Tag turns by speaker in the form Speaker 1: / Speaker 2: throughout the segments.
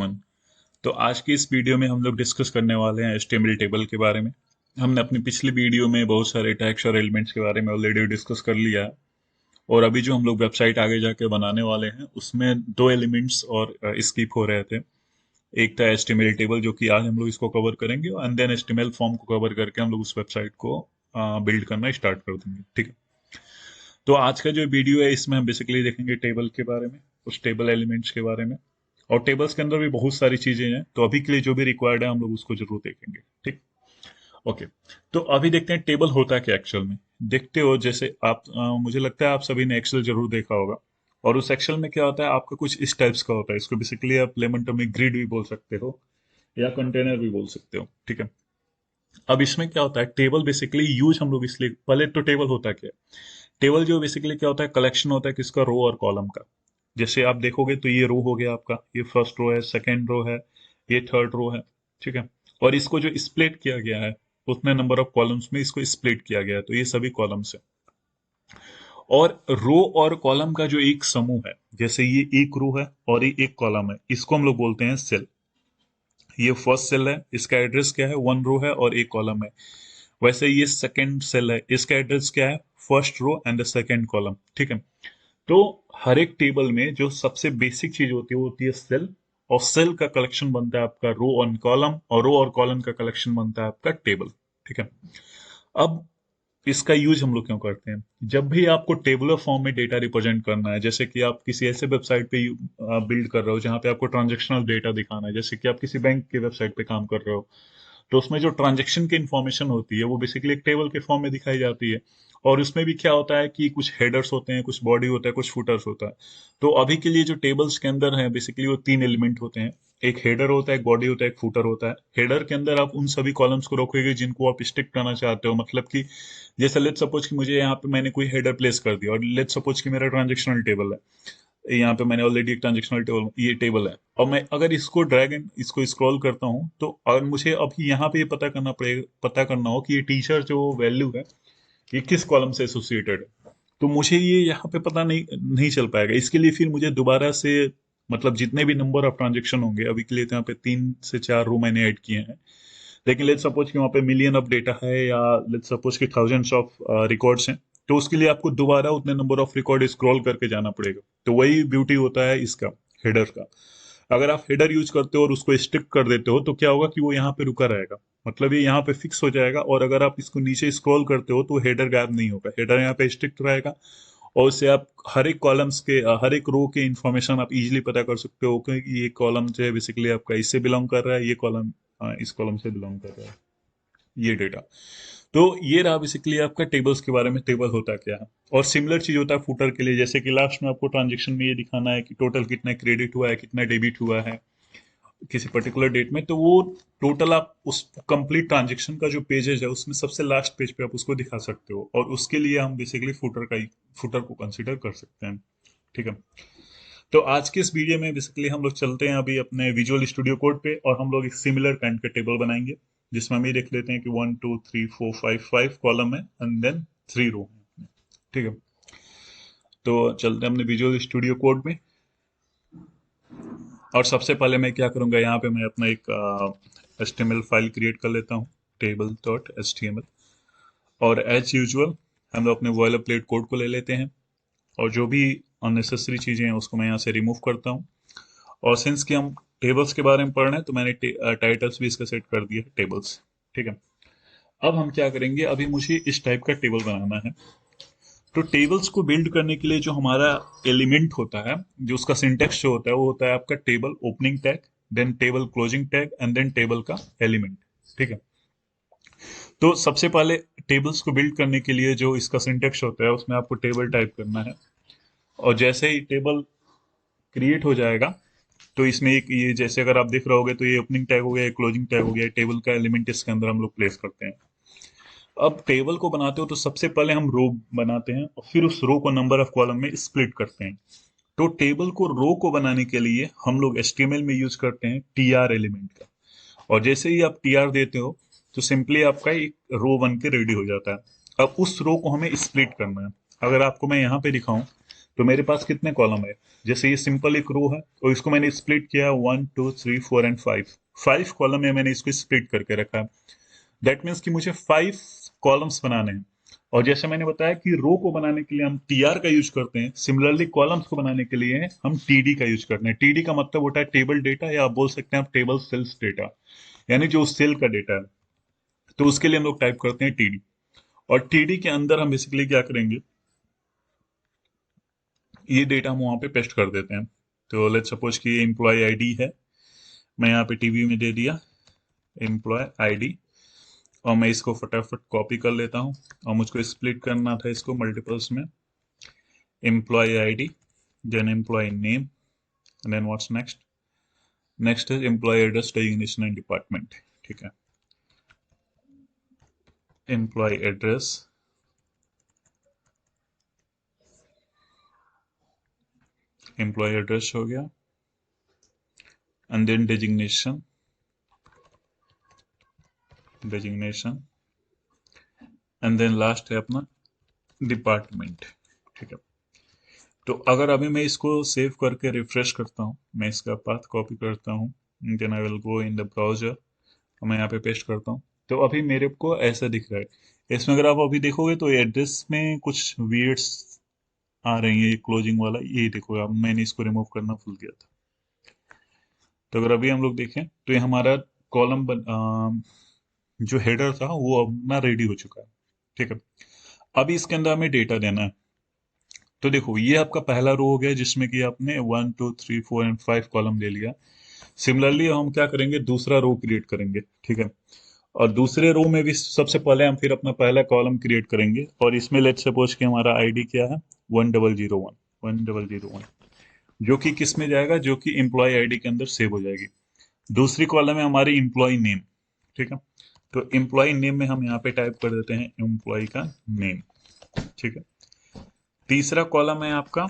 Speaker 1: Everyone. तो आज की इस वीडियो में हम लोग डिस्कस करने वाले हैं HTML टेबल के बारे में। हमने अपनी पिछली वीडियो में बहुत सारे टैग्स और एलिमेंट्स के बारे में ऑलरेडी डिस्कस कर लिया है। और अभी जो हम लोग वेबसाइट आगे जाके बनाने वाले हैं उसमें दो एलिमेंट्स और स्किप हो रहे थे। एक था HTML टेबल जो कि आज हम लोग इसको कवर करेंगे, एंड देन HTML फॉर्म को कवर करके हम लोग उस वेबसाइट को बिल्ड करना स्टार्ट कर देंगे। ठीक है। तो आज का जो वीडियो है इसमें हम बेसिकली देखेंगे टेबल के बारे में, उस टेबल एलिमेंट्स के बारे में। और टेबल्स के अंदर भी बहुत सारी चीजें हैं, तो अभी के लिए जो भी रिक्वायर्ड है हम लोग उसको जरूर देखेंगे। ठीक। ओके। तो अभी देखते हैं टेबल होता है क्या एक्चुअल में। देखते हो जैसे आप मुझे लगता है आप सभी ने एक्सेल जरूर देखा होगा। और उस एक्सेल में क्या होता है, आपका कुछ इस टाइप्स का होता है। इसको बेसिकली आप लेमन टर्म में ग्रिड भी बोल सकते हो या कंटेनर भी बोल सकते हो। ठीक है। अब इसमें क्या होता है, टेबल बेसिकली यूज हम लोग इसलिए, पहले तो टेबल होता क्या है। टेबल जो बेसिकली क्या होता है, कलेक्शन होता है किसका, रो और कॉलम का। जैसे आप देखोगे तो ये रो हो गया आपका, ये फर्स्ट रो है, सेकंड रो है, ये थर्ड रो है। ठीक है। और इसको जो स्प्लिट किया गया है उतने नंबर ऑफ कॉलम्स में इसको स्प्लिट किया गया है, तो ये सभी कॉलम्स है। और रो और कॉलम का जो एक समूह है, जैसे ये एक रो है और ये एक कॉलम है, इसको हम लोग बोलते हैं सेल। ये फर्स्ट सेल है, इसका एड्रेस क्या है, वन रो है और एक कॉलम है। वैसे ये सेकंड सेल है, इसका एड्रेस क्या है, first row and the second column. ठीक है। तो हर एक टेबल में जो सबसे बेसिक चीज होती है वो होती है सेल। और सेल का कलेक्शन बनता है आपका रो और कॉलम, और रो और कॉलम का कलेक्शन बनता है आपका टेबल। ठीक है। अब इसका यूज हम लोग क्यों करते हैं, जब भी आपको टेबुलर फॉर्म में डेटा रिप्रेजेंट करना है, जैसे कि आप किसी ऐसे वेबसाइट पे बिल्ड कर रहे हो जहां पे आपको ट्रांजेक्शनल डेटा दिखाना है, जैसे कि आप किसी बैंक के वेबसाइट पे काम कर रहे हो, तो उसमें जो ट्रांजेक्शन की इंफॉर्मेशन होती है वो बेसिकली एक टेबल के फॉर्म में दिखाई जाती है। और उसमें भी क्या होता है कि कुछ हेडर्स होते हैं, कुछ बॉडी होता है, कुछ फुटर्स होता है। तो अभी के लिए जो टेबल्स के अंदर है बेसिकली वो तीन एलिमेंट होते हैं। एक हेडर होता है, एक बॉडी होता है, एक फुटर होता है। हेडर के अंदर आप उन सभी कॉलम्स को रखोगे जिनको आप स्टिक करना चाहते हो, मतलब कि जैसे लेट सपोज कि मुझे यहाँ पे मैंने कोई हेडर प्लेस कर दिया, और लेट सपोज कि मेरा ट्रांजेक्शनल टेबल है, यहाँ पे मैंने ऑलरेडी एक ट्रांजेक्शनल टेबल, ये टेबल है, और मैं अगर इसको ड्रैग एंड इसको स्क्रॉल करता हूँ तो अगर मुझे अभी यहाँ पे ये पता करना पड़ेगा, पता करना हो कि ये टीचर जो वैल्यू है ये किस कॉलम से एसोसिएटेड है, तो मुझे ये यहाँ पे पता नहीं चल पाएगा। इसके लिए फिर मुझे दोबारा से, मतलब जितने भी नंबर ऑफ ट्रांजेक्शन होंगे, अभी के लिए तो यहाँ पे 3 से 4 रो मैंने ऐड किए हैं, लेकिन लेट्स सपोज कि वहाँ पे मिलियन ऑफ डेटा है या लेट्स सपोज कि थाउजेंड्स ऑफ रिकॉर्ड्स हैं, तो उसके लिए आपको दोबारा उतने नंबर ऑफ रिकॉर्ड स्क्रॉल करके जाना पड़ेगा। तो वही ब्यूटी होता है इसका, हेडर का। अगर आप हेडर यूज करते हो और उसको स्टिक कर देते हो तो क्या होगा कि वो यहाँ पे रुका रहेगा, मतलब ये यहाँ पे फिक्स हो जाएगा। और अगर आप इसको नीचे स्क्रॉल करते हो तो हेडर गायब नहीं होगा, हेडर यहाँ पे स्टिक रहेगा। और उससे आप हर एक कॉलम्स के, हर एक रो के इंफॉर्मेशन आप इजीली पता कर सकते हो कि ये कॉलम जो है बेसिकली आपका इससे बिलोंग कर रहा है, ये कॉलम इस कॉलम से बिलोंग कर रहा है, ये डेटा। तो ये रहा बेसिकली आपका टेबल्स के बारे में, टेबल होता क्या है। और सिमिलर चीज होता है फुटर के लिए, जैसे कि लास्ट में आपको ट्रांजेक्शन में ये दिखाना है कि टोटल कितना क्रेडिट हुआ है, कितना डेबिट हुआ है किसी पर्टिकुलर डेट में, तो वो टोटल आप उस कंप्लीट ट्रांजेक्शन का जो पेजेज है उसमें सबसे लास्ट पेज पे आप उसको दिखा सकते हो, और उसके लिए हम बेसिकली फुटर को कंसिडर कर सकते हैं। ठीक है। तो आज के इस वीडियो में बेसिकली हम लोग चलते हैं अभी अपने विजुअल स्टूडियो कोड पे, और हम लोग एक सिमिलर काइंड का टेबल बनाएंगे जिसमें हम ये देख लेते हैं कि 1 2 3 4 5 कॉलम है एंड देन 3 रो है। ठीक है। तो चलते हैं अपने विजुअल स्टूडियो कोड में। और सबसे पहले मैं क्या करूंगा, यहाँ पे मैं अपना एक HTML फाइल क्रिएट कर लेता हूँ, table.html। और एज यूजुअल हम लोग अपने बॉयलर प्लेट कोड को ले लेते हैं, और जो भी अननेसेसरी चीज़ें हैं उसको मैं यहाँ से रिमूव करता हूँ। और सिंस कि हम टेबल्स के बारे में पढ़ रहे हैं तो मैंने टाइटल्स भी इसका सेट कर दिया है, टेबल्स। ठीक है। अब हम क्या करेंगे, अभी मुझे इस टाइप का टेबल बनाना है। तो टेबल्स को बिल्ड करने के लिए जो हमारा एलिमेंट होता है, जो उसका सिंटेक्स जो होता है वो होता है आपका table opening tag, then table closing tag and then table का एलिमेंट। ठीक है। तो सबसे पहले टेबल्स को बिल्ड करने के लिए जो इसका सिंटेक्स होता है उसमें आपको टेबल टाइप करना है। और जैसे ही टेबल क्रिएट हो जाएगा तो इसमें एक ये, जैसे अगर आप देख रहे होगे तो ये ओपनिंग टैग हो गया, क्लोजिंग टैग हो गया, टेबल का एलिमेंट इसके अंदर हम लोग प्लेस करते हैं। अब टेबल को बनाते हो तो सबसे पहले हम रो बनाते हैं और फिर उस रो को नंबर ऑफ कॉलम में स्प्लिट करते हैं। तो टेबल को रो को बनाने के लिए हम लोग HTML में यूज करते हैं टीआर एलिमेंट का। और जैसे ही आप टीआर देते हो तो सिंपली आपका एक रो बन के रेडी हो जाता है। अब उस रो को हमें स्प्लिट करना है। अगर आपको मैं यहाँ पे दिखाऊं तो मेरे पास कितने कॉलम है, जैसे ये सिंपल एक रो है और इसको मैंने स्प्लिट किया 1 2 3 4 एंड 5 कॉलम में मैंने इसको स्प्लिट करके रखा है। दैट मीन्स कि मुझे 5 कॉलम्स बनाने हैं। और जैसे मैंने बताया कि रो को बनाने के लिए हम टीआर का यूज करते हैं, सिमिलरली कॉलम्स को बनाने के लिए हम टीडी का यूज करते हैं। टीडी का मतलब होता है टेबल डेटा, या आप बोल सकते हैं आप टेबल सेल्स डेटा, यानी जो उस सेल का डेटा है। तो उसके लिए हम लोग टाइप करते हैं टीडी। और टीडी के अंदर हम बेसिकली क्या करेंगे, ये डेटा हम वहां पे पेस्ट कर देते हैं। तो लेट्स सपोज कि ये एम्प्लॉय आईडी है, मैं यहाँ पे टीवी में दे दिया एम्प्लॉय आईडी, और मैं इसको फटाफट कॉपी कर लेता हूँ। और मुझको स्प्लिट करना था इसको मल्टीपल्स में। Employ ID, then employ name, then what's next, next है employ address designation and department. ठीक है, एम्प्लॉय एड्रेस, एम्प्लॉय एड्रेस हो गया, and then designation, designation, and then last है अपना डिपार्टमेंट। ठीक है, तो अगर अभी मैं इसको सेव करके रिफ्रेश करता हूँ, मैं इसका पाथ कॉपी करता हूँ, then I will go in the browser, मैं यहाँ पे पेस्ट करता हूँ, तो अभी मेरे को ऐसा दिख रहा है। इसमें अगर आप अभी देखोगे तो एड्रेस में कुछ वियर्ड्स आ रही है, ये क्लोजिंग वाला, ये देखो अब मैंने इसको रिमूव करना भूल गया था। तो अगर अभी हम लोग देखें तो ये हमारा कॉलम जो हेडर था वो अपना रेडी हो चुका है। ठीक है, अभी इसके अंदर हमें डेटा देना है। तो देखो ये आपका पहला रो हो गया जिसमें कि आपने 1 2 3 4 एंड 5 कॉलम ले लिया। सिमिलरली हम क्या करेंगे, दूसरा रो क्रिएट करेंगे। ठीक है, और दूसरे रो में भी सबसे पहले हम फिर अपना पहला कॉलम क्रिएट करेंगे, और इसमें लेट्स सपोज कि हमारा आईडी क्या है, 1001, 1001, जो कि किस में जाएगा, जो कि एम्प्लॉय आईडी के अंदर सेव हो जाएगी। दूसरी कॉलम है हमारी एम्प्लॉय नेम। ठीक है, तो एम्प्लॉय नेम में हम यहाँ पे टाइप कर देते हैं एम्प्लॉय का नेम। ठीक है, तीसरा कॉलम है आपका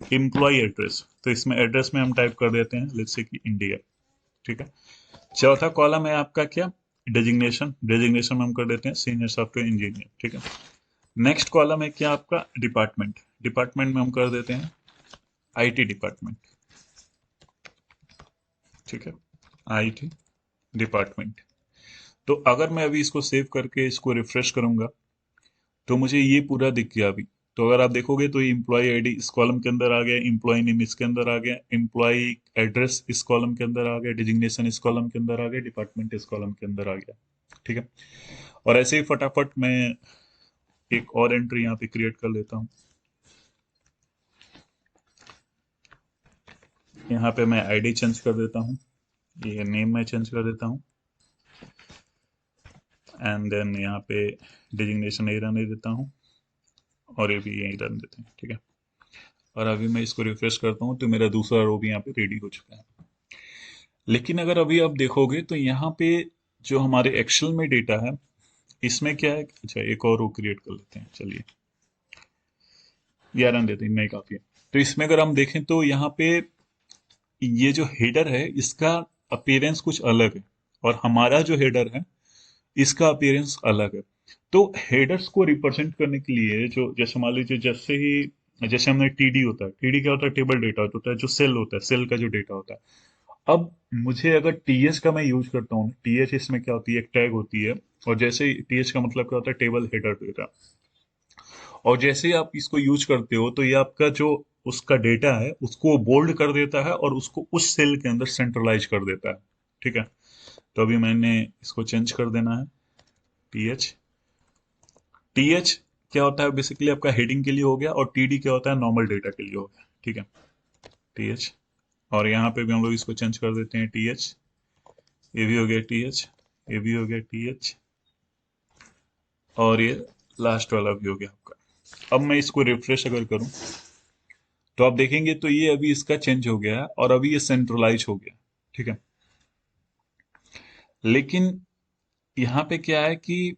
Speaker 1: एम्प्लॉय एड्रेस, तो इसमें एड्रेस में हम टाइप कर देते हैं लेट्स से कि इंडिया। ठीक है, चौथा कॉलम है आपका क्या, डेजिग्नेशन, डेजिग्नेशन में हम कर देते हैं सीनियर सॉफ्टवेयर इंजीनियर। ठीक है, नेक्स्ट कॉलम है क्या आपका डिपार्टमेंट, डिपार्टमेंट में हम कर देते हैं आईटी डिपार्टमेंट। ठीक है, आईटी डिपार्टमेंट। तो अगर मैं अभी इसको सेव करके इसको रिफ्रेश करूंगा तो मुझे ये पूरा दिख गया अभी। तो अगर आप देखोगे तो ये इम्प्लॉय आईडी इस कॉलम के अंदर आ गया, इम्प्लॉय नेम इसके अंदर आ गया, इम्प्लॉय एड्रेस इस कॉलम के अंदर आ गया, डिजिग्नेशन इस कॉलम के अंदर आ गया, डिपार्टमेंट इस कॉलम के अंदर आ गया। ठीक है, और ऐसे ही फटाफट मैं एक और एंट्री यहाँ पे क्रिएट कर लेता हूँ। यहाँ पे मैं आईडी चेंज कर देता हूँ, ये नेम मैं चेंज कर देता हूँ, एंड देन यहाँ पे डिजिग्नेशन यही रहने देता हूँ, और ये भी यही रहने देते हैं। ठीक है, और अभी मैं इसको रिफ्रेश करता हूँ तो मेरा दूसरा रो भी यहाँ पे रेडी हो चुका है। लेकिन अगर अभी आप देखोगे तो यहाँ पे जो हमारे एक्सेल में डेटा है, इसमें क्या है, अच्छा एक और रो क्रिएट कर लेते हैं, चलिए 11 देते हैं, नहीं काफी है। तो इसमें अगर हम देखें तो यहाँ पे ये जो हेडर है इसका अपीयरेंस कुछ अलग है, और हमारा जो हेडर है इसका अपीयरेंस अलग है। तो हेडर्स को रिप्रेजेंट करने के लिए जो, जैसे मान लीजिए जैसे ही जैसे हमने टीडी होता है, टीडी क्या होता है, टेबल डेटा होता है, जो सेल होता है, सेल का जो डेटा होता है। अब मुझे अगर टीएच का मैं यूज करता हूँ, टीएच इसमें क्या होती है, एक टैग होती है, और जैसे ही टीएच का मतलब क्या होता है, टेबल हेडर डेटा, और जैसे ही आप इसको यूज करते हो तो ये आपका जो उसका डेटा है उसको बोल्ड कर देता है और उसको उस सेल के अंदर सेंट्रलाइज कर देता है। ठीक है, तो अभी मैंने इसको चेंज कर देना है, टीएच। टीएच क्या होता है बेसिकली आपका हेडिंग के लिए हो गया, और टीडी क्या होता है नॉर्मल डेटा के लिए हो गया। ठीक है, टीएच, और यहाँ पे भी हम लोग इसको चेंज कर देते हैं टीएच, ये भी हो गया टीएच, ये भी हो गया टीएच, और ये लास्ट वाला भी हो गया आपका। अब मैं इसको रिफ्रेश अगर करूं तो आप देखेंगे तो ये अभी इसका चेंज हो गया है, और अभी ये सेंट्रलाइज हो गया। ठीक है, लेकिन यहाँ पे क्या है कि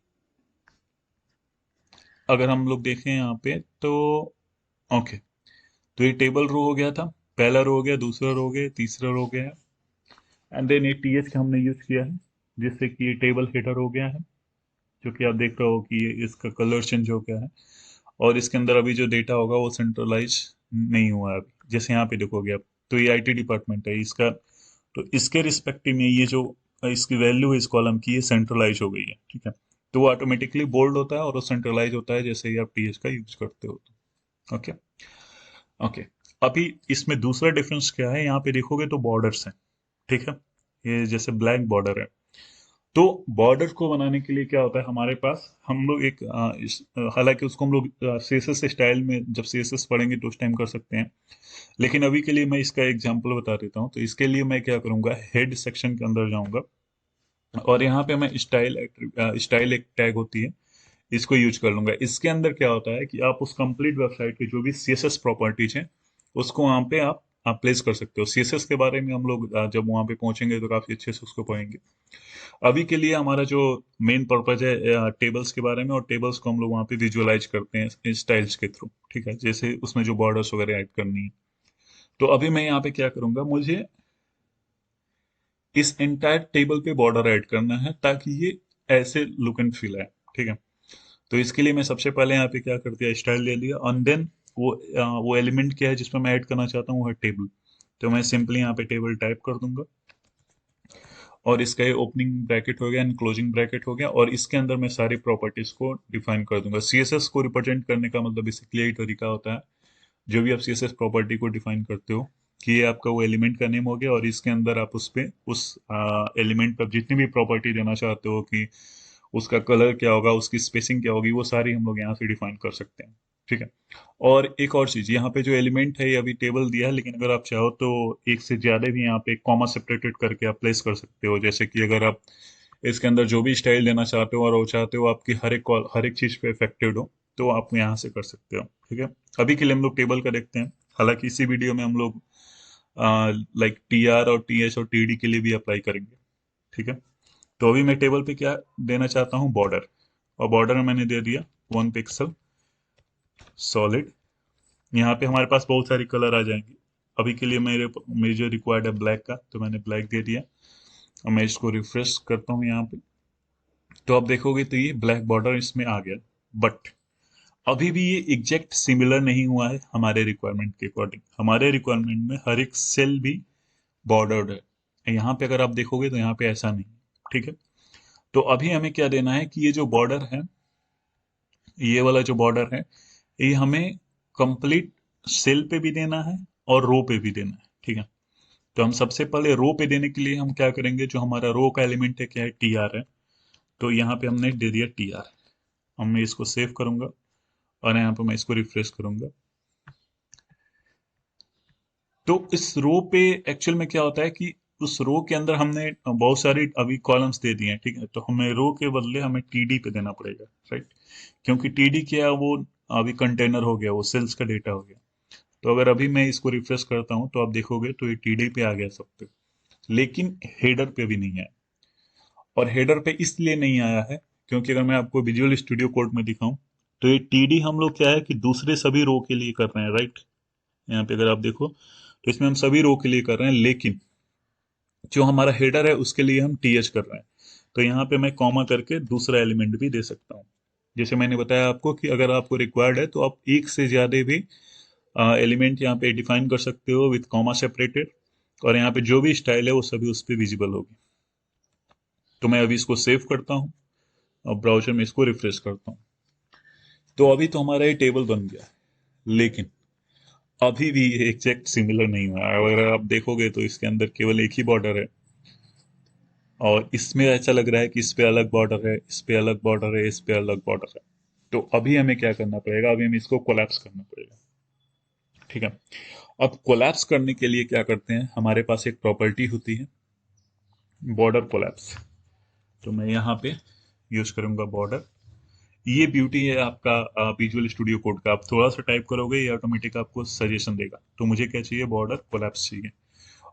Speaker 1: अगर हम लोग देखें यहाँ पे तो ओके, तो ये टेबल रो हो गया था, पहला रो हो गया, दूसरा रो हो गया, तीसरा रो हो गया, एंड देन ये टीएच का हमने यूज किया है जिससे कि ये टेबल हेडर हो गया है, जो कि आप देख रहे हो कि ये इसका कलर चेंज हो गया है, और इसके अंदर अभी जो डेटा होगा वो सेंट्रलाइज नहीं हुआ है अभी। जैसे यहाँ पे देखोगे आप, तो ये आईटी डिपार्टमेंट है इसका, तो इसके रिस्पेक्टिव में ये जो इसकी वैल्यू है इस कॉलम की, ये सेंट्रलाइज हो गई है, ठीक है। तो वो ऑटोमेटिकली बोल्ड होता है और वो सेंट्रलाइज होता है जैसे ही आप टीएच का यूज करते हो। ओके। ओके। अभी इसमें दूसरा डिफरेंस क्या है, यहाँ पे देखोगे तो बॉर्डर्स हैं, ठीक है। ये जैसे ब्लैक बॉर्डर है, तो बॉर्डर को बनाने के लिए क्या होता है हमारे पास, हम लोग एक हालांकि उसको हम लोग सीएसएस स्टाइल में जब सीएसएस पढ़ेंगे तो उस टाइम कर सकते हैं, लेकिन अभी के लिए मैं इसका एग्जांपल बता देता हूँ। तो इसके लिए मैं क्या करूंगा, हेड सेक्शन के अंदर जाऊंगा और यहाँ पे मैं स्टाइल एक टैग होती है, इसको यूज कर लूंगा। इसके अंदर क्या होता है कि आप उस कंप्लीट वेबसाइट के जो भी सीएसएस प्रॉपर्टीज हैं उसको वहाँ पे आप प्लेस कर सकते हो। सीएसएस के बारे में हम लोग जब वहाँ पे पहुंचेंगे तो काफी अच्छे से उसको पढ़ेंगे। अभी के लिए हमारा जो मेन पर्पज है टेबल्स के बारे में, और टेबल्स को हम लोग वहाँ पे विजुअलाइज करते हैं स्टाइल्स के थ्रू, ठीक है, जैसे उसमें जो बॉर्डर्स वगैरह ऐड करनी है। तो अभी मैं यहाँ पे क्या करूंगा, मुझे इस एंटायर टेबल पे बॉर्डर ऐड करना है ताकि ये ऐसे लुक एंड फील आए, ठीक है। तो इसके लिए मैं सबसे पहले यहाँ पे क्या कर दिया, स्टाइल ले लिया, और देन वो एलिमेंट क्या है जिसमें मैं ऐड करना चाहता हूँ, वो है टेबल। तो मैं सिंपली यहाँ पे टेबल टाइप कर दूंगा, और इसका ये ओपनिंग ब्रैकेट हो गया एंड क्लोजिंग ब्रैकेट हो गया, और इसके अंदर मैं सारी प्रॉपर्टीज को डिफाइन कर दूंगा। सीएसएस को रिप्रेजेंट करने का मतलब बेसिकली यही तरीका होता है, जो भी आप सीएसएस प्रॉपर्टी को डिफाइन करते हो कि ये आपका वो एलिमेंट का नेम हो गया, और इसके अंदर आप उस पे उस एलिमेंट पर जितनी भी प्रॉपर्टी देना चाहते हो कि उसका कलर क्या होगा, उसकी स्पेसिंग क्या होगी, वो सारी हम लोग यहाँ से डिफाइन कर सकते हैं, ठीक है। और एक और चीज, यहाँ पे जो एलिमेंट है ये अभी टेबल दिया है, लेकिन अगर आप चाहो तो एक से ज्यादा भी यहाँ पे कॉमा सेपरेटेड करके आप प्लेस कर सकते हो। जैसे कि अगर आप इसके अंदर जो भी स्टाइल देना चाहते हो और वो चाहते हो आपकी हर एक चीज पे इफेक्टेड हो, तो आप यहाँ से कर सकते हो, ठीक है। अभी के लिए हम लोग टेबल का देखते हैं, हालांकि इसी वीडियो में हम लोग लाइक टीआर और टीएच और टीडी के लिए भी अप्लाई करेंगे, ठीक है। तो अभी मैं टेबल पे क्या देना चाहता हूँ, बॉर्डर, और बॉर्डर में मैंने दे दिया 1 पिक्सल सॉलिड। यहाँ पे हमारे पास बहुत सारी कलर आ जाएंगी। अभी के लिए मेरे जो रिक्वायर्ड है ब्लैक का, तो मैंने ब्लैक दे दिया। और मैं इसको रिफ्रेश करता हूँ यहाँ पे, तो आप देखोगे तो ये ब्लैक बॉर्डर इसमें आ गया। बट अभी भी ये एग्जैक्ट सिमिलर नहीं हुआ है हमारे रिक्वायरमेंट के अकॉर्डिंग। हमारे रिक्वायरमेंट में हर एक सेल भी बॉर्डर्ड है, यहाँ पे अगर आप देखोगे तो यहाँ पे ऐसा नहीं, ठीक है। तो अभी हमें क्या देना है कि ये जो बॉर्डर है, ये वाला जो बॉर्डर है, ये हमें कंप्लीट सेल पे भी देना है और रो पे भी देना है, ठीक है। तो हम सबसे पहले रो पे देने के लिए हम क्या करेंगे, जो हमारा रो का एलिमेंट है क्या है, टीआर है। तो यहाँ पे हमने दे दिया टीआर। अब मैं इसको सेव करूंगा और यहाँ पे मैं इसको रिफ्रेश करूंगा। तो इस रो पे एक्चुअल में क्या होता है कि उस रो के अंदर हमने बहुत सारी अभी कॉलम्स दे दिए हैं, ठीक है। तो हमें रो के बदले हमें टीडी पे देना पड़ेगा, राइट। क्योंकि टीडी क्या है, वो अभी कंटेनर हो गया, वो सेल्स का डेटा हो गया। तो अगर अभी मैं इसको रिफ्रेश करता हूँ तो आप देखोगे तो ये टीडी पे आ गया सब पे, लेकिन हेडर पे भी नहीं आया। और हेडर पे इसलिए नहीं आया है क्योंकि अगर मैं आपको विजुअल स्टूडियो कोड में दिखाऊं, तो ये टीडी हम लोग क्या है कि दूसरे सभी रो के लिए कर रहे हैं, राइट। यहाँ पे अगर आप देखो तो इसमें हम सभी रो के लिए कर रहे हैं, लेकिन जो हमारा हेडर है उसके लिए हम टीएच कर रहे हैं। तो यहाँ पे मैं कॉमा करके दूसरा एलिमेंट भी दे सकता हूँ। जैसे मैंने बताया आपको कि अगर आपको रिक्वायर्ड है तो आप एक से ज्यादा भी एलिमेंट यहाँ पे डिफाइन कर सकते हो विथ कॉमा सेपरेटेड, और यहाँ पे जो भी स्टाइल है वो सभी उस पर विजिबल होगी। तो मैं अभी इसको सेव करता हूँ और ब्राउजर में इसको रिफ्रेश करता हूँ। तो अभी तो हमारा ये टेबल बन गया, लेकिन अभी भी ये एग्जैक्ट सिमिलर नहीं हुआ है। अगर आप देखोगे तो इसके अंदर केवल एक ही बॉर्डर है, और इसमें ऐसा लग रहा है कि इस पे अलग बॉर्डर है, इस पे अलग बॉर्डर है, इस पे अलग बॉर्डर है। तो अभी हमें क्या करना पड़ेगा, अभी हमें इसको कोलैप्स करना पड़ेगा, ठीक है। अब कोलैप्स करने के लिए क्या करते हैं, हमारे पास एक प्रॉपर्टी होती है बॉर्डर कोलैप्स। तो मैं यहाँ पे यूज करूंगा बॉर्डर। ये ब्यूटी है आपका विजुअल स्टूडियो कोड का, आप थोड़ा सा टाइप करोगे ये ऑटोमेटिक आपको सजेशन देगा। तो मुझे क्या चाहिए, बॉर्डर कोलैप्स चाहिए।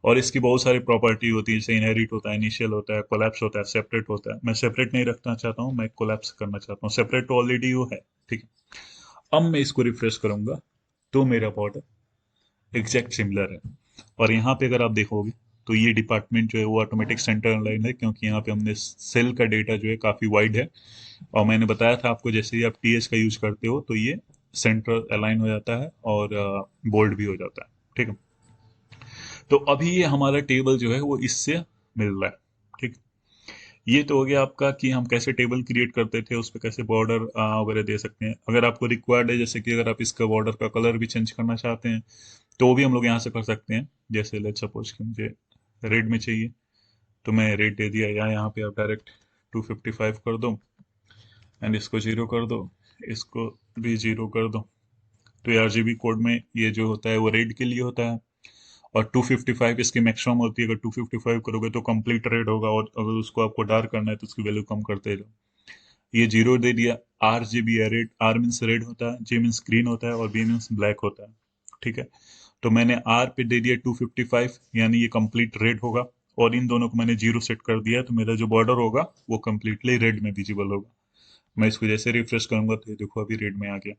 Speaker 1: और इसकी बहुत सारी प्रॉपर्टी होती है, जैसे इनहेरिट होता है, इनिशियल होता है, कोलैप्स होता है, सेपरेट होता है। मैं सेपरेट नहीं रखना चाहता हूँ, मैं कोलैप्स करना चाहता हूँ। सेपरेट तो ऑलरेडी वो है, ठीक है। अब मैं इसको रिफ्रेश करूंगा तो मेरा बॉर्डर एग्जैक्ट सिमिलर है। और यहाँ पे अगर आप देखोगे तो ये डिपार्टमेंट जो है वो ऑटोमेटिक सेंटर लाइन है, क्योंकि यहाँ पे हमने सेल का डेटा जो है काफी वाइड है। और मैंने बताया था आपको, जैसे ही आप टीएस का यूज करते हो तो ये सेंटर अलाइन हो जाता है और बोल्ड भी हो जाता है। ठीक है, तो अभी ये हमारा टेबल जो है वो इससे मिल रहा है। ठीक, ये तो हो गया आपका कि हम कैसे टेबल क्रिएट करते थे, उस पर कैसे बॉर्डर वगैरह दे सकते हैं। अगर आपको रिक्वायर्ड है, जैसे कि अगर आप इसका बॉर्डर का कलर भी चेंज करना चाहते हैं तो वो भी हम लोग यहाँ से कर सकते हैं। जैसे लेट्स सपोज कि मुझे रेड में चाहिए, तो मैं रेड दे दिया, या यहाँ पे आप डायरेक्ट 255 कर दो एंड इसको जीरो कर दो, इसको भी जीरो कर दो। तो ये आरजीबी कोड में ये जो होता है वो रेड के लिए होता है, और 255 इसकी मैक्सिमम होती है। अगर 255 करोगे तो कंप्लीट रेड होगा, और अगर उसको आपको डार्क करना है तो उसकी वैल्यू कम करते जाओ। ये जीरो दे दिया। आर जी बी है रेड, आर मीन्स रेड होता है, जी मीन्स ग्रीन होता है, और बी मीन्स ब्लैक होता है। ठीक है, तो मैंने आर पे दे दिया 255, यानी ये कंप्लीट रेड होगा, और इन दोनों को मैंने जीरो सेट कर दिया, तो मेरा जो बॉर्डर होगा वो कंप्लीटली रेड में विजिबल होगा। मैं इसको जैसे रिफ्रेश करूंगा तो ये देखो अभी रेड में आ गया।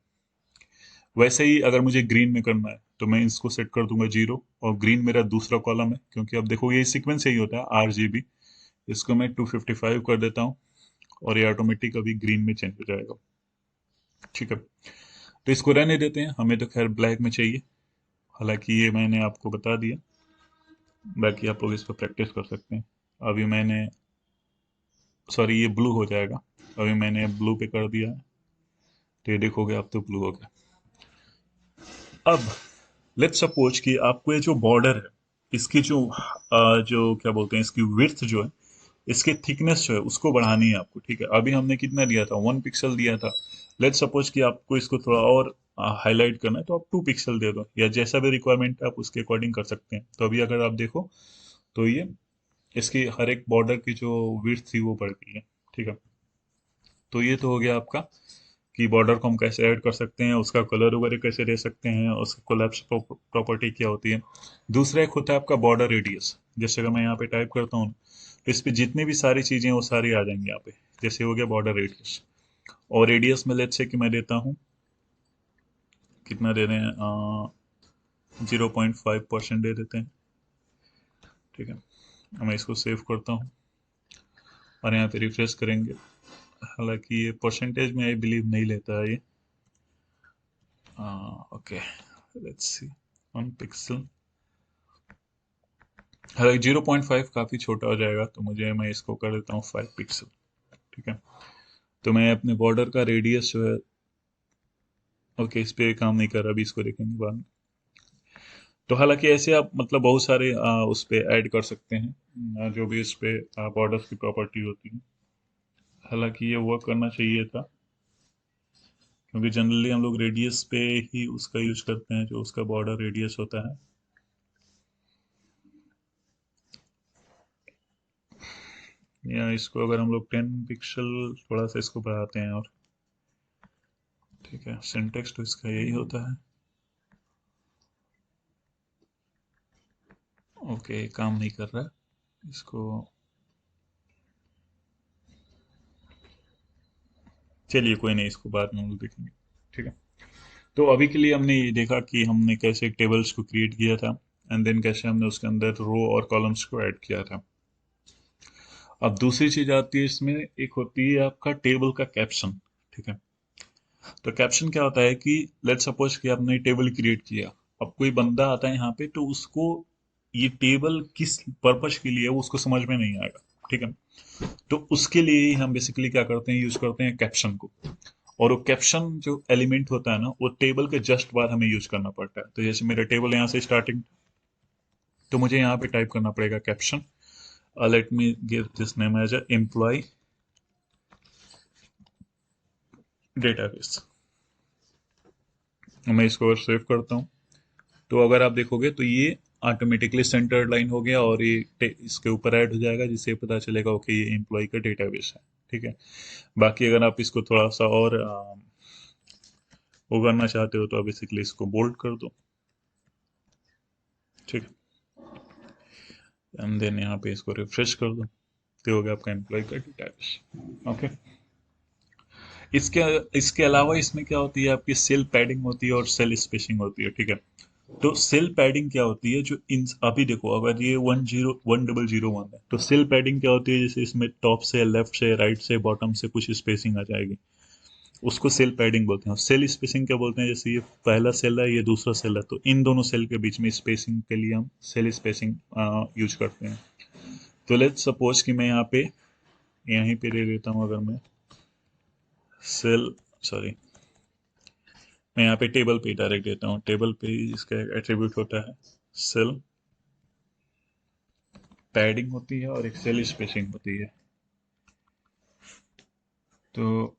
Speaker 1: वैसे ही अगर मुझे ग्रीन में करना है तो मैं इसको सेट कर दूंगा जीरो, और ग्रीन मेरा दूसरा कॉलम है, क्योंकि अब देखो ये सीक्वेंस यही होता है आर जी बी। इसको मैं 255 कर देता हूँ, और ये ऑटोमेटिक अभी ग्रीन में चेंज हो जाएगा। ठीक है, तो इसको रहने देते हैं, हमें तो खैर ब्लैक में चाहिए। हालांकि ये मैंने आपको बता दिया, बाकी आप लोग इस पर प्रैक्टिस कर सकते हैं। अभी मैंने, सॉरी, ये ब्लू हो जाएगा। अभी मैंने ब्लू पे कर दिया है, तो ये देखोगे आप तो ब्लू हो गया। अब लेट्स सपोज कि आपको ये जो बॉर्डर है, इसकी जो क्या बोलते हैं, इसकी विड्थ जो है, इसकी थिकनेस जो है उसको बढ़ानी है आपको। ठीक है, अभी हमने कितना दिया था, 1 पिक्सल दिया था। लेट्स सपोज कि आपको इसको थोड़ा और हाईलाइट करना है, तो आप 2 पिक्सल दे दो, या जैसा भी रिक्वायरमेंट है आप उसके अकॉर्डिंग कर सकते हैं। तो अभी अगर आप देखो तो ये इसकी हर एक बॉर्डर की जो विड्थ थी वो बढ़ गई है। ठीक है, तो ये तो हो गया आपका कि बॉर्डर को हम कैसे ऐड कर सकते हैं, उसका कलर वगैरह कैसे दे सकते हैं, उसका कोलैप्स प्रॉपर्टी क्या होती है। दूसरा एक होता है आपका बॉर्डर रेडियस। जैसे अगर मैं यहाँ पे टाइप करता हूँ तो इस पे जितनी भी सारी चीजें हैं वो सारी आ जाएंगी यहाँ पे। जैसे हो गया बॉर्डर रेडियस, और रेडियस में लेट्स से कि मैं देता हूँ, कितना दे रहे हैं, 0.5% दे देते हैं। ठीक है, मैं इसको सेव करता हूँ और यहाँ पे रिफ्रेश करेंगे। हालांकि ये परसेंटेज में आई बिलीव नहीं लेता है ये। Okay, let's see, 1 pixel. हालांकि 0.5 काफी छोटा हो जाएगा, तो मैं इसको कर देता हूँ 5 पिक्सल। ठीक है, तो मैं अपने बॉर्डर का रेडियस जो है, ओके इस पे काम नहीं कर रहा, अभी इसको देखेंगे बाद में। तो हालांकि ऐसे आप मतलब बहुत सारे उस पे ऐड कर सकते हैं, जो भी इस पे बॉर्डर्स की प्रॉपर्टी होती है। हालांकि ये वर्क करना चाहिए था, क्योंकि जनरली हम लोग रेडियस पे ही उसका यूज करते हैं, जो उसका बॉर्डर रेडियस होता है। या इसको अगर हम लोग 10 पिक्सल, थोड़ा सा इसको बढ़ाते हैं और, ठीक है, सिंटेक्स तो इसका यही होता है। ओके, काम नहीं कर रहा है इसको, चलिए कोई नहीं, इसको बाद में हम लोग देखेंगे। ठीक है, तो अभी के लिए हमने ये देखा कि हमने कैसे टेबल्स को क्रिएट किया था, एंड देन कैसे हमने उसके अंदर रो और कॉलम्स को ऐड किया था। अब दूसरी चीज आती है इसमें, एक होती है आपका टेबल का कैप्शन। ठीक है, तो कैप्शन क्या होता है कि लेट्स सपोज कि आपने टेबल क्रिएट किया, अब कोई बंदा आता है यहाँ पे तो उसको ये टेबल किस पर्पज के लिए है वो उसको समझ में नहीं आएगा। ठीक है, तो उसके लिए ही हम बेसिकली क्या करते हैं, यूज करते हैं कैप्शन को। और वो कैप्शन जो एलिमेंट होता है ना, वो टेबल के जस्ट बाद हमें यूज करना पड़ता है। तो जैसे मेरा टेबल यहाँ से स्टार्टिंग, तो मुझे यहाँ पे टाइप करना पड़ेगा caption, let me give this name as employ database. मैं इसको अगर सेव करता हूँ तो अगर आप देखोगे तो ये ऑटोमेटिकली सेंटर्ड लाइन हो गया, और ये इसके ऊपर ऐड हो जाएगा, जिससे पता चलेगा ओके ये एम्प्लॉय का डेटाबेस है। ठीक है, बाकी अगर आप इसको थोड़ा सा और वो करना चाहते हो तो आप बेसिकली इसको बोल्ड कर दो। ठीक है, एंड देन यहाँ पे इसको रिफ्रेश कर दो, तो हो गया आपका एम्प्लॉय का डेटाबेस। ओके, इसके इसके अलावा इसमें क्या होती है, आपकी सेल पैडिंग होती है और सेल स्पेसिंग होती है। ठीक है, तो सेल पैडिंग क्या होती है, जो इन अभी देखो अगर ये 101001 है, तो सेल पैडिंग क्या होती है, जैसे इसमें टॉप से, लेफ्ट से, राइट से, बॉटम से कुछ स्पेसिंग आ जाएगी। उसको सेल पैडिंग बोलते हैं। सेल स्पेसिंग क्या बोलते हैं, जैसे ये पहला सेल है, ये दूसरा सेल है, तो इन दोनों सेल के बीच में स्पेसिंग के लिए हम सेल स्पेसिंग यूज करते हैं। तो लेट्स सपोज कि मैं यहाँ पे यहीं पे दे देता हूँ, अगर मैं सेल सॉरी मैं यहाँ पे टेबल पे डायरेक्ट देता हूँ। टेबल पे इसका एक एट्रीब्यूट होता है सेल पैडिंग होती है और एक सेल स्पेसिंग होती है। तो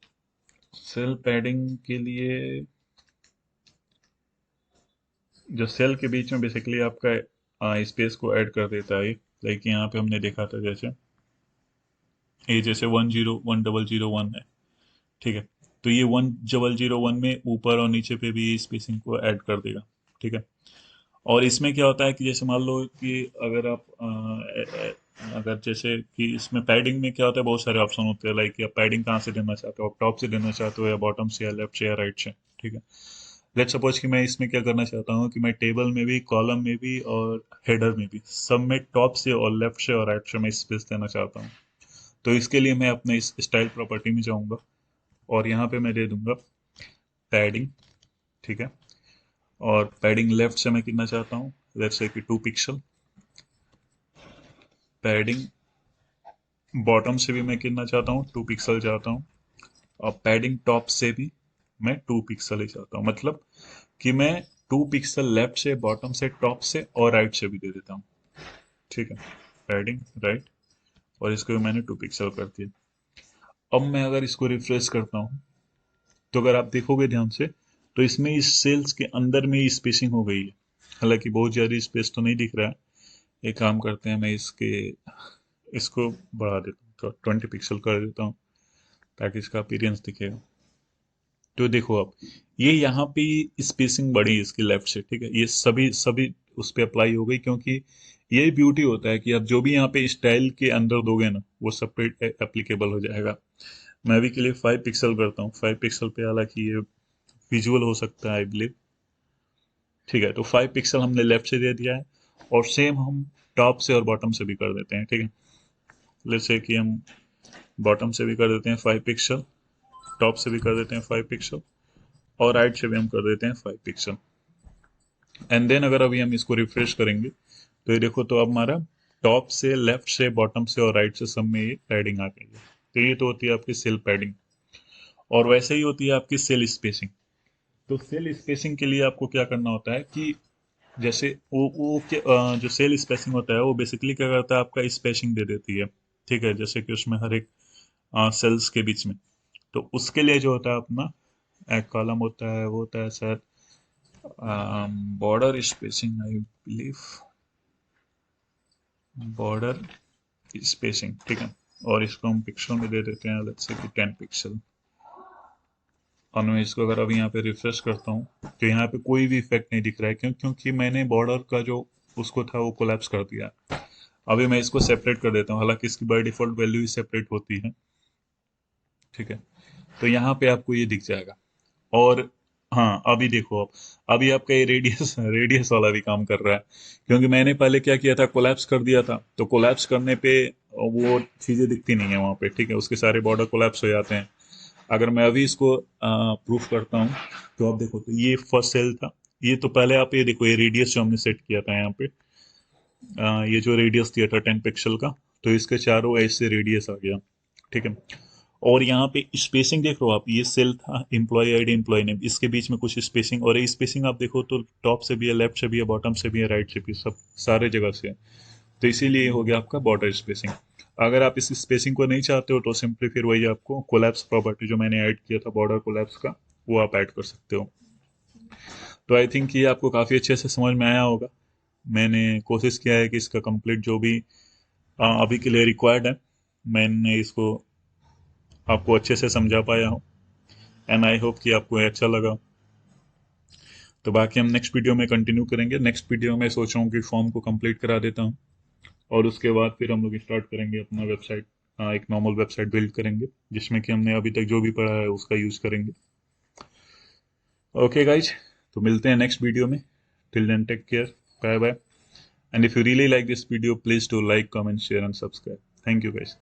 Speaker 1: सेल पैडिंग के लिए जो सेल के बीच में बेसिकली आपका स्पेस को ऐड कर देता है। लाइक यहाँ पे हमने देखा था, जैसे ये जैसे 101001 है, ठीक है, तो ये 1001 में ऊपर और नीचे पे भी स्पेसिंग को ऐड कर देगा, ठीक है। और इसमें क्या होता है कि जैसे मान लो कि अगर आप अगर जैसे कि इसमें पैडिंग में क्या होता है, बहुत सारे ऑप्शन होते हैं। लाइक आप पैडिंग कहाँ से देना चाहते हो, आप टॉप से देना चाहते हो या बॉटम से या लेफ्ट से या राइट से, ठीक है। लेट्स सपोज कि मैं इसमें क्या करना चाहता हूँ कि मैं टेबल में भी, कॉलम में भी और हेडर में भी सब में टॉप से और लेफ्ट से और राइट से मैं स्पेस देना चाहता हूँ। तो इसके लिए मैं अपने इस स्टाइल प्रॉपर्टी में जाऊंगा और यहाँ पे मैं दे दूंगा पैडिंग, ठीक है। और पैडिंग लेफ्ट से मैं कितना चाहता हूँ, लेट्स से कि 2 पिक्सल। पैडिंग बॉटम से भी मैं कितना चाहता हूँ, 2 पिक्सल चाहता हूँ। और पैडिंग टॉप से भी मैं 2 पिक्सल ही चाहता हूँ। मतलब कि मैं 2 पिक्सल लेफ्ट से, बॉटम से, टॉप से और राइट से भी दे देता हूँ, ठीक है। पैडिंग राइट, और इसको भी मैंने 2 पिक्सल कर दिया। अब मैं अगर इसको रिफ्रेश करता हूँ, तो अगर आप देखोगे ध्यान से, तो इसमें इस सेल्स के अंदर में स्पेसिंग हो गई है। हालांकि बहुत ज़्यादा स्पेस तो नहीं दिख रहा है। एक काम करते हैं, मैं इसको बढ़ा देता हूँ, तो 20 पिक्सल कर देता हूँ ताकि इसका अपीयरेंस दिखेगा। तो देखो अब ये यहाँ पे स्पेसिंग बढ़ी इसकी लेफ्ट से, ठीक है। ये सभी सभी उस पर अप्लाई हो गई, क्योंकि यही ब्यूटी होता है कि आप जो भी यहाँ पे स्टाइल के अंदर दोगे ना, वो सब पे एप्लीकेबल हो जाएगा। मैं अभी के लिए 5 पिक्सल करता हूँ, 5 पिक्सल पे, हालांकि ये विजुअल हो सकता है आई बिलीव, ठीक है। तो 5 पिक्सल हमने लेफ्ट से दे दिया है, और सेम हम टॉप से और बॉटम से भी कर देते हैं, ठीक है। जैसे कि हम बॉटम से भी कर देते हैं 5 पिक्सल, टॉप से भी कर देते हैं 5 पिक्सल, और राइट से भी हम कर देते हैं 5 पिक्सल। एंड देन अगर अभी हम इसको रिफ्रेश करेंगे, तो ये देखो, तो अब हमारा टॉप से, लेफ्ट से, बॉटम से और राइट से सब में ये पैडिंग आ गई है। तो ये तो होती है आपकी सेल पैडिंग। और वैसे ही होती है आपकी सेल स्पेसिंग। तो सेल स्पेसिंग के लिए आपको क्या करना होता है कि जैसे जो सेल स्पेसिंग होता है, वो बेसिकली क्या करता है, आपका स्पेसिंग दे देती है, ठीक है। जैसे कि उसमें हर एक सेल्स के बीच में, तो उसके लिए जो होता है अपना एक कॉलम होता है, वो होता है शायद border spacing I believe, border spacing, ठीक है। और इसको हम पिक्सल में दे देते हैं, लेट्स से कि 10 पिक्सल। और मैं इसको अगर अभी यहाँ पे रिफ्रेश करता हूँ, तो यहाँ पे कोई भी इफेक्ट नहीं दिख रहा है, क्योंकि मैंने बॉर्डर का जो उसको था वो कोलैप्स कर दिया। अभी मैं इसको सेपरेट कर देता हूँ, हालांकि इसकी by default value he separate होती है, ठीक है। तो यहाँ पे आपको ये दिख जाएगा। और हाँ, अभी देखो, अब अभी आपका ये रेडियस रेडियस वाला भी काम कर रहा है, क्योंकि मैंने पहले क्या किया था, कोलैप्स कर दिया था। तो कोलैप्स करने पे वो चीज़ें दिखती नहीं है वहाँ पे, ठीक है, उसके सारे बॉर्डर कोलैप्स हो जाते हैं। अगर मैं अभी इसको प्रूफ करता हूँ, तो आप देखो, तो ये फर्स्ट सेल था। ये तो पहले आप ये देखो, ये रेडियस जो हमने सेट किया था यहाँ पे, ये जो रेडियस दिया था 10 पिक्सल का, तो इसके चारों एज से रेडियस आ गया, ठीक है। और यहाँ पे स्पेसिंग देख रहे हो आप, ये सेल था एम्प्लॉय आईडी, एम्प्लॉय नेम, इसके बीच में कुछ स्पेसिंग, और ये स्पेसिंग आप देखो तो टॉप से भी है, लेफ्ट से भी है, बॉटम से भी है, राइट से भी, सब सारे जगह से है। तो इसीलिए हो गया आपका बॉर्डर स्पेसिंग। अगर आप इस स्पेसिंग को नहीं चाहते हो, तो सिंपली फिर वही आपको कोलैप्स प्रॉपर्टी जो मैंने ऐड किया था बॉर्डर कोलैप्स का, वो आप ऐड कर सकते हो। तो आई थिंक ये आपको काफ़ी अच्छे से समझ में आया होगा। मैंने कोशिश किया है कि इसका कंप्लीट जो भी अभी के लिए रिक्वायर्ड है, मैंने इसको आपको अच्छे से समझा पाया हूँ। एंड आई होप कि आपको ये अच्छा लगा। तो बाकी हम नेक्स्ट वीडियो में कंटिन्यू करेंगे। नेक्स्ट वीडियो में सोच रहा हूँ कि फॉर्म को कंप्लीट करा देता हूँ, और उसके बाद फिर हम लोग स्टार्ट करेंगे अपना वेबसाइट, एक नॉर्मल वेबसाइट बिल्ड करेंगे, जिसमें कि हमने अभी तक जो भी पढ़ा है उसका यूज़ करेंगे। ओके गाइज, तो मिलते हैं नेक्स्ट वीडियो में। Till then take care, bye bye. And if you really like this video, please do like, comment, share and subscribe. Thank you guys.